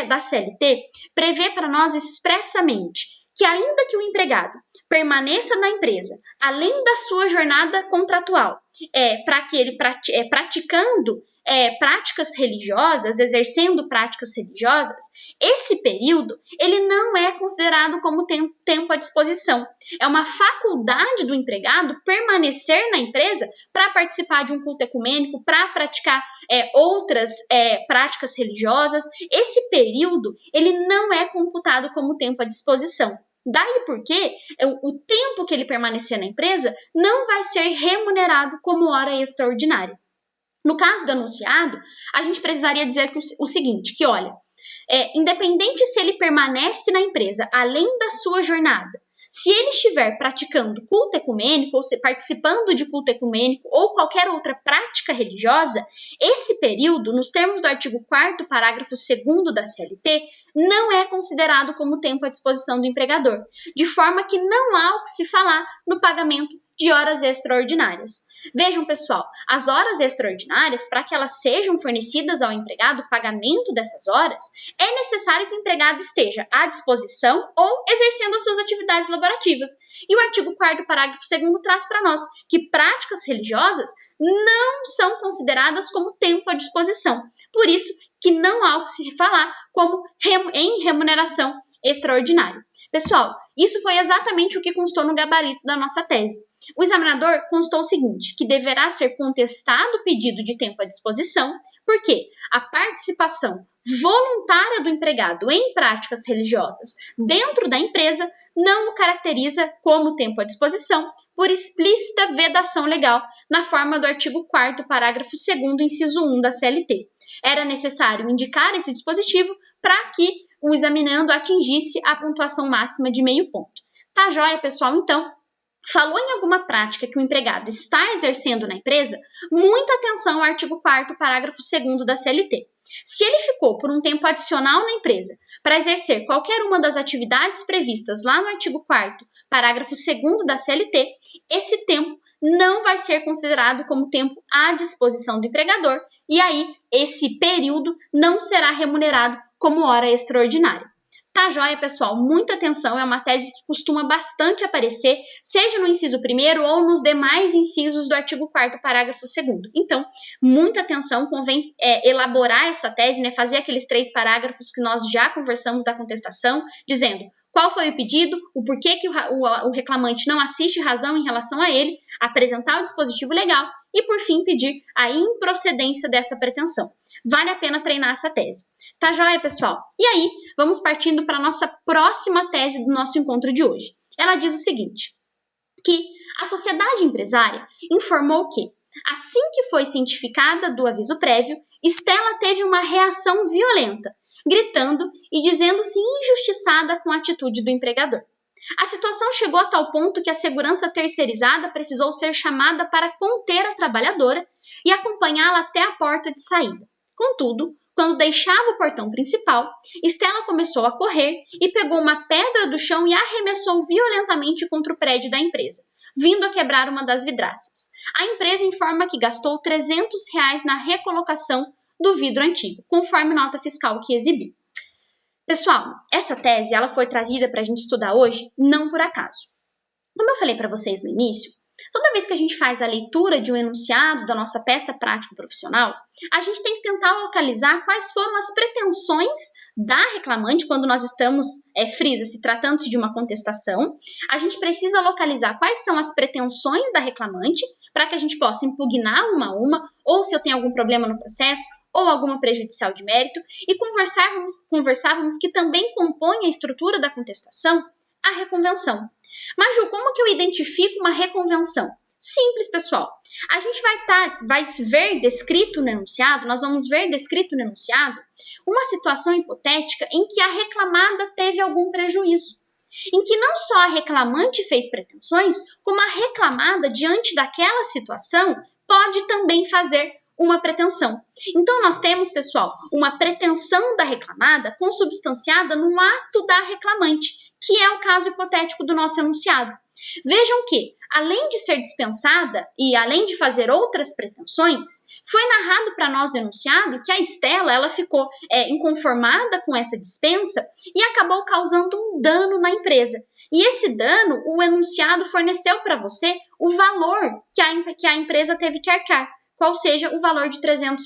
da CLT, prevê para nós expressamente que ainda que o empregado permaneça na empresa, além da sua jornada contratual, para que ele praticando práticas religiosas, exercendo práticas religiosas, esse período ele não é considerado como tempo à disposição. É uma faculdade do empregado permanecer na empresa para participar de um culto ecumênico, para praticar outras práticas religiosas. Esse período ele não é computado como tempo à disposição. Daí porque o tempo que ele permanecer na empresa não vai ser remunerado como hora extraordinária. No caso do enunciado, a gente precisaria dizer o seguinte, que olha, independente se ele permanece na empresa além da sua jornada, se ele estiver praticando culto ecumênico, ou participando de culto ecumênico ou qualquer outra prática religiosa, esse período, nos termos do artigo 4º, parágrafo 2º da CLT, não é considerado como tempo à disposição do empregador, de forma que não há o que se falar no pagamento de horas extraordinárias. Vejam, pessoal, as horas extraordinárias, para que elas sejam fornecidas ao empregado, o pagamento dessas horas, é necessário que o empregado esteja à disposição ou exercendo as suas atividades laborativas. E o artigo 4º, parágrafo 2º, traz para nós que práticas religiosas não são consideradas como tempo à disposição. Por isso que não há o que se falar como em remuneração extraordinária. Pessoal, isso foi exatamente o que constou no gabarito da nossa tese. O examinador constou o seguinte, que deverá ser contestado o pedido de tempo à disposição, porque a participação voluntária do empregado em práticas religiosas dentro da empresa não o caracteriza como tempo à disposição por explícita vedação legal na forma do artigo 4º, parágrafo 2º, inciso 1 da CLT. Era necessário indicar esse dispositivo para que o examinando atingisse a pontuação máxima de meio ponto. Tá joia, pessoal? Então, falou em alguma prática que o empregado está exercendo na empresa, muita atenção ao artigo 4º, parágrafo 2º da CLT. Se ele ficou por um tempo adicional na empresa para exercer qualquer uma das atividades previstas lá no artigo 4º, parágrafo 2º da CLT, esse tempo não vai ser considerado como tempo à disposição do empregador e aí esse período não será remunerado como hora extraordinária. Tá joia, pessoal? Muita atenção, é uma tese que costuma bastante aparecer, seja no inciso 1º ou nos demais incisos do artigo 4º, parágrafo 2º. Então, muita atenção, convém elaborar essa tese, né, fazer aqueles 3 parágrafos que nós já conversamos da contestação, dizendo qual foi o pedido, o porquê que o reclamante não assiste razão em relação a ele, apresentar o dispositivo legal e, por fim, pedir a improcedência dessa pretensão. Vale a pena treinar essa tese. Tá joia, pessoal? E aí, vamos partindo para a nossa próxima tese do nosso encontro de hoje. Ela diz o seguinte, que a sociedade empresária informou que, assim que foi cientificada do aviso prévio, Estela teve uma reação violenta, gritando e dizendo-se injustiçada com a atitude do empregador. A situação chegou a tal ponto que a segurança terceirizada precisou ser chamada para conter a trabalhadora e acompanhá-la até a porta de saída. Contudo, quando deixava o portão principal, Estela começou a correr e pegou uma pedra do chão e arremessou violentamente contra o prédio da empresa, vindo a quebrar uma das vidraças. A empresa informa que gastou R$ 300 na recolocação do vidro antigo, conforme nota fiscal que exibiu. Pessoal, essa tese ela foi trazida para a gente estudar hoje não por acaso. Como eu falei para vocês no início, toda vez que a gente faz a leitura de um enunciado da nossa peça prático-profissional, a gente tem que tentar localizar quais foram as pretensões da reclamante quando nós estamos, frisa-se, tratando-se de uma contestação. A gente precisa localizar quais são as pretensões da reclamante para que a gente possa impugnar uma a uma, ou se eu tenho algum problema no processo, ou alguma prejudicial de mérito, e conversávamos que também compõe a estrutura da contestação a reconvenção. Mas, Ju, como que eu identifico uma reconvenção? Simples, pessoal. A gente vai ver descrito no enunciado, nós vamos ver descrito no enunciado uma situação hipotética em que a reclamada teve algum prejuízo, em que não só a reclamante fez pretensões, como a reclamada, diante daquela situação, pode também fazer uma pretensão. Então, nós temos, pessoal, uma pretensão da reclamada consubstanciada no ato da reclamante, que é o caso hipotético do nosso enunciado. Vejam que, além de ser dispensada e além de fazer outras pretensões, foi narrado para nós no enunciado que a Estela ela ficou inconformada com essa dispensa e acabou causando um dano na empresa. E esse dano, o enunciado forneceu para você o valor que a empresa teve que arcar, qual seja o valor de R$ 300.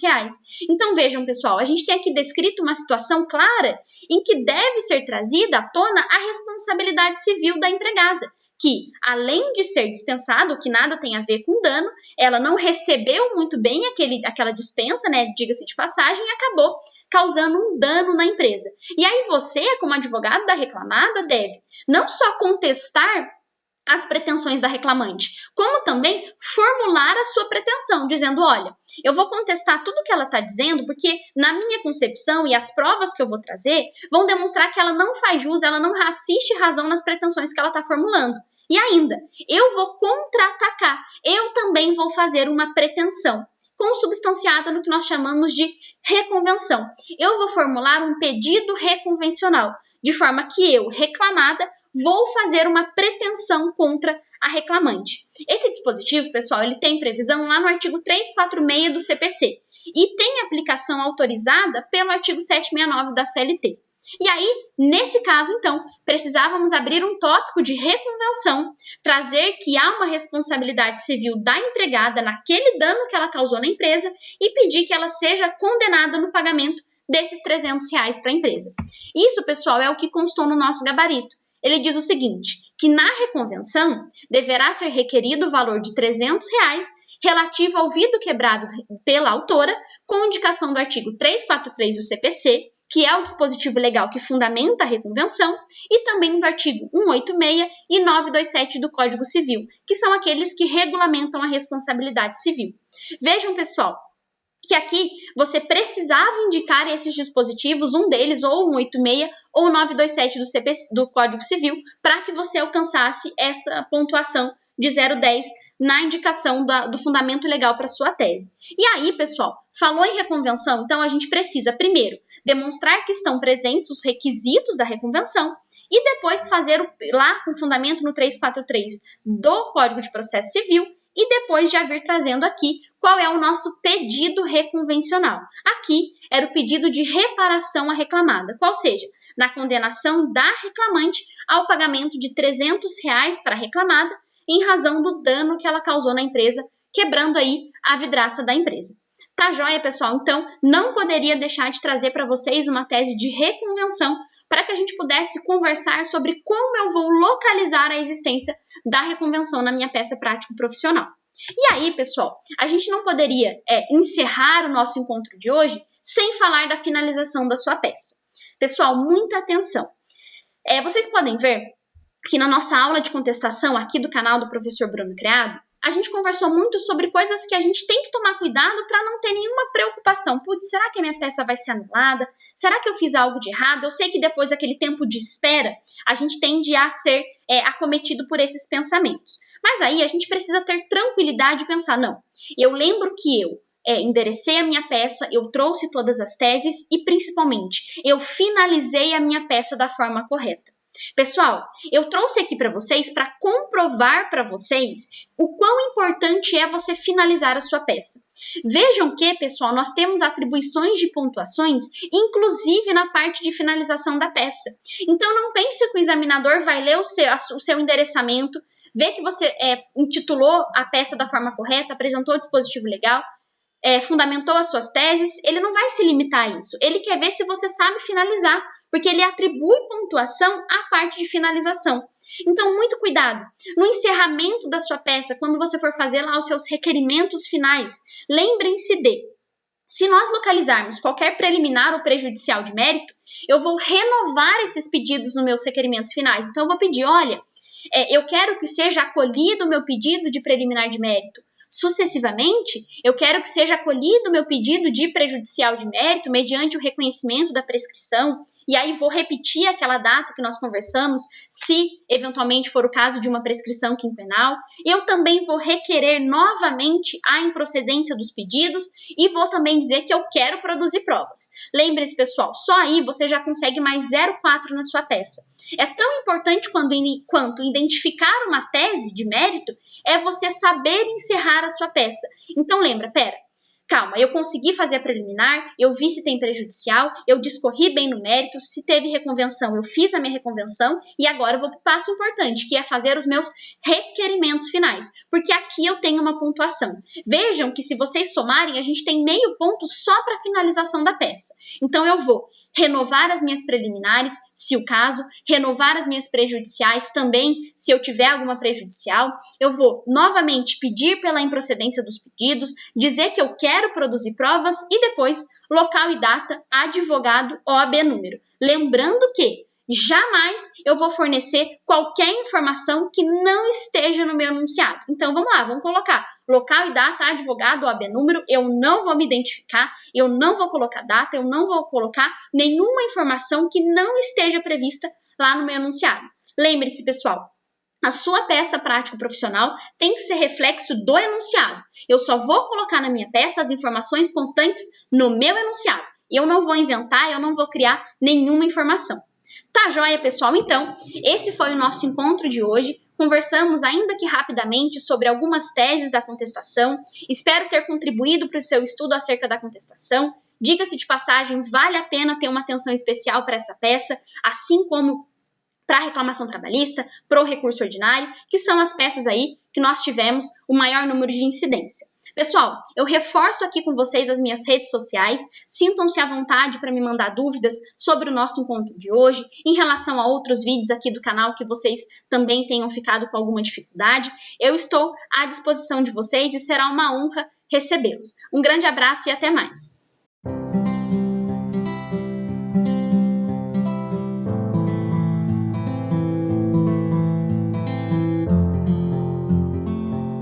Então, vejam, pessoal, a gente tem aqui descrito uma situação clara em que deve ser trazida à tona a responsabilidade civil da empregada, que, além de ser dispensada, o que nada tem a ver com dano, ela não recebeu muito bem aquela dispensa, né, diga-se de passagem, e acabou causando um dano na empresa. E aí você, como advogado da reclamada, deve não só contestar as pretensões da reclamante, como também formular a sua pretensão, dizendo, olha, eu vou contestar tudo que ela está dizendo, porque na minha concepção e as provas que eu vou trazer vão demonstrar que ela não faz jus, ela não assiste razão nas pretensões que ela está formulando. E ainda, eu vou contra-atacar, eu também vou fazer uma pretensão, consubstanciada no que nós chamamos de reconvenção. Eu vou formular um pedido reconvencional, de forma que eu, reclamada, vou fazer uma pretensão contra a reclamante. Esse dispositivo, pessoal, ele tem previsão lá no artigo 346 do CPC. e tem aplicação autorizada pelo artigo 769 da CLT. E aí, nesse caso, então, precisávamos abrir um tópico de reconvenção, trazer que há uma responsabilidade civil da empregada naquele dano que ela causou na empresa e pedir que ela seja condenada no pagamento desses R$300 para a empresa. Isso, pessoal, é o que constou no nosso gabarito. Ele diz o seguinte, que na reconvenção deverá ser requerido o valor de R$300 relativo ao vidro quebrado pela autora, com indicação do artigo 343 do CPC, que é o dispositivo legal que fundamenta a reconvenção, e também do artigo 186 e 927 do Código Civil, que são aqueles que regulamentam a responsabilidade civil. Vejam, pessoal, que aqui você precisava indicar esses dispositivos, um deles, ou 186 ou 927 do CPC, do Código Civil, para que você alcançasse essa pontuação de 0,10 na indicação do fundamento legal para sua tese. E aí, pessoal, falou em reconvenção, então a gente precisa, primeiro, demonstrar que estão presentes os requisitos da reconvenção e depois fazer lá com fundamento no 343 do Código de Processo Civil e depois já vir trazendo aqui qual é o nosso pedido reconvencional. Aqui era o pedido de reparação à reclamada, qual seja, na condenação da reclamante ao pagamento de R$300 para a reclamada, em razão do dano que ela causou na empresa, quebrando aí a vidraça da empresa. Tá joia, pessoal? Então, não poderia deixar de trazer para vocês uma tese de reconvenção para que a gente pudesse conversar sobre como eu vou localizar a existência da reconvenção na minha peça prático-profissional. E aí, pessoal, a gente não poderia encerrar o nosso encontro de hoje sem falar da finalização da sua peça. Pessoal, muita atenção. Vocês podem ver que na nossa aula de contestação aqui do canal do professor Bruno Criado, a gente conversou muito sobre coisas que a gente tem que tomar cuidado para não ter nenhuma preocupação. Putz, será que a minha peça vai ser anulada? Será que eu fiz algo de errado? Eu sei que depois daquele tempo de espera, a gente tende a ser acometido por esses pensamentos. Mas aí a gente precisa ter tranquilidade e pensar, não, eu lembro que eu enderecei a minha peça, eu trouxe todas as teses e, principalmente, eu finalizei a minha peça da forma correta. Pessoal, eu trouxe aqui para vocês para comprovar para vocês o quão importante é você finalizar a sua peça. Vejam que, pessoal, nós temos atribuições de pontuações, inclusive na parte de finalização da peça. Então, não pense que o examinador vai ler o seu endereçamento, ver que você intitulou a peça da forma correta, apresentou o dispositivo legal, fundamentou as suas teses, ele não vai se limitar a isso. Ele quer ver se você sabe finalizar, porque ele atribui pontuação à parte de finalização. Então, muito cuidado. No encerramento da sua peça, quando você for fazer lá os seus requerimentos finais, lembrem-se de, se nós localizarmos qualquer preliminar ou prejudicial de mérito, eu vou renovar esses pedidos nos meus requerimentos finais. Então, eu vou pedir, olha, eu quero que seja acolhido o meu pedido de preliminar de mérito. Sucessivamente, eu quero que seja acolhido o meu pedido de prejudicial de mérito mediante o reconhecimento da prescrição, e aí vou repetir aquela data que nós conversamos, se eventualmente for o caso de uma prescrição quinquenal. Eu também vou requerer novamente a improcedência dos pedidos e vou também dizer que eu quero produzir provas. Lembre-se, pessoal, só aí você já consegue mais 0,4 na sua peça. É tão importante quanto identificar uma tese de mérito é você saber encerrar a sua peça. Então lembra, calma, eu consegui fazer a preliminar, eu vi se tem prejudicial, eu discorri bem no mérito, se teve reconvenção, eu fiz a minha reconvenção e agora eu vou para o passo importante, que é fazer os meus requerimentos finais, porque aqui eu tenho uma pontuação. Vejam que se vocês somarem, a gente tem meio ponto só para a finalização da peça. Então eu vou renovar as minhas preliminares, se o caso, renovar as minhas prejudiciais também, se eu tiver alguma prejudicial. Eu vou novamente pedir pela improcedência dos pedidos, dizer que eu quero produzir provas e depois local e data, advogado, OAB número. Lembrando que jamais eu vou fornecer qualquer informação que não esteja no meu enunciado. Então vamos lá, vamos colocar local e data, advogado, OAB número, eu não vou me identificar, eu não vou colocar data, eu não vou colocar nenhuma informação que não esteja prevista lá no meu enunciado. Lembre-se, pessoal, a sua peça prático-profissional tem que ser reflexo do enunciado. Eu só vou colocar na minha peça as informações constantes no meu enunciado. Eu não vou inventar, eu não vou criar nenhuma informação. Tá joia, pessoal? Então, esse foi o nosso encontro de hoje, conversamos, ainda que rapidamente, sobre algumas teses da contestação. Espero ter contribuído para o seu estudo acerca da contestação. Diga-se de passagem, vale a pena ter uma atenção especial para essa peça, assim como para a reclamação trabalhista, para o recurso ordinário, que são as peças aí que nós tivemos o maior número de incidência. Pessoal, eu reforço aqui com vocês as minhas redes sociais, sintam-se à vontade para me mandar dúvidas sobre o nosso encontro de hoje, em relação a outros vídeos aqui do canal que vocês também tenham ficado com alguma dificuldade. Eu estou à disposição de vocês e será uma honra recebê-los. Um grande abraço e até mais!